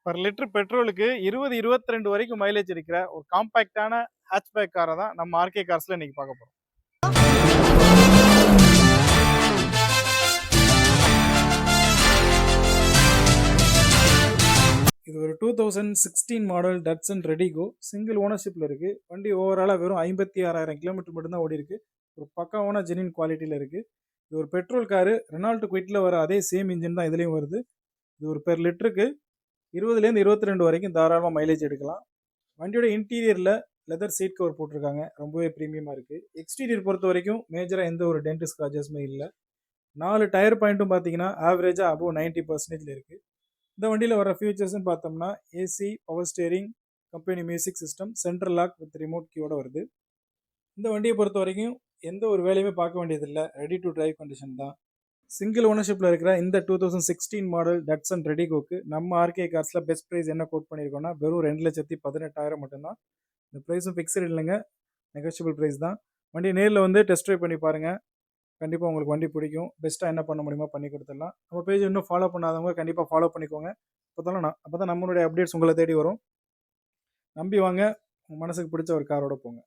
Per litre பெட்ரோலுக்கு 20, 22 வரைக்கும் mileage இருக்கிற ஒரு காம்பேக்ட்டான ஹேட்ச்பேக் கார தான் நம்ம ஆர்கே கார்ஸ்ல இன்னைக்கு பார்க்க போறோம். இது ஒரு 2016 மாடல் டட்சன் ரெடிகோ. சிங்கிள் ஓனர்ஷிப்ல இருக்கு. வண்டி ஓவராலா வெறும் 56,000 கிலோமீட்டர் மட்டும் தான் ஓடி இருக்கு. ஒரு பக்காவான ஜெனின் குவாலிட்டியில இருக்கு. இது ஒரு பெட்ரோல் காரு. ரெனால்ட் குவிட்ல வர அதே சேம் இன்ஜின் தான் இதுலயும் வருது. இது ஒரு பெர் லிட்டருக்கு 20லேருந்து 22 வரைக்கும் தாராளமாக மைலேஜ் எடுக்கலாம். வண்டியோட இன்டீரியரில் லெதர் சீட் கவர் போட்டிருக்காங்க. ரொம்பவே ப்ரீமியமாக இருக்குது. எக்ஸ்டீரியர் பொறுத்த வரைக்கும் மேஜராக எந்த ஒரு டென்ட் ஸ்க்ராச்சஸுமே இல்லை. 4 டயர் பாயிண்ட்டும் பார்த்தீங்கன்னா ஆவரேஜாக அபோவ் 90% இருக்குது. இந்த வண்டியில் வர ஃபியூச்சர்ஸ்னு பார்த்தோம்னா AC, power steering, company music system, central lock with remote கீயோட வருது. இந்த வண்டியை பொறுத்த வரைக்கும் எந்த ஒரு வேலையுமே பார்க்க வேண்டியதில்லை. ரெடி டு டிரைவ் கண்டிஷன் தான். சிங்கிள் ஓனர்ஷிப்பில் இருக்கிற இந்த 2016 மாடல் டட்சன் ரெடிகோக்கு நம்ம ஆர்கே கார்ஸில் பெஸ்ட் ப்ரைஸ் என்ன கோட் பண்ணியிருக்கோம்னா வெறும் 2,18,000 மட்டும்தான். இந்த ப்ரைஸும் ஃபிக்ஸட் இல்லைங்க, நெகோஷியபிள் ப்ரைஸ் தான். வண்டியை நேரில் வந்து டெஸ்ட் ட்ரைவ் பண்ணி பாருங்கள். கண்டிப்பாக உங்களுக்கு வண்டி பிடிக்கும். பெஸ்ட்டாக என்ன பண்ண முடியுமோ பண்ணி கொடுத்துடலாம். நம்ம பேஜ் இன்னும் ஃபாலோ பண்ணாதவங்க கண்டிப்பாக ஃபாலோ பண்ணிக்கோங்க. அப்போ தான் நம்மளுடைய அப்டேட்ஸ் உங்களை தேடி வரும். நம்பி வாங்க, உங்கள் மனசுக்கு பிடிச்ச ஒரு காரோட போங்க.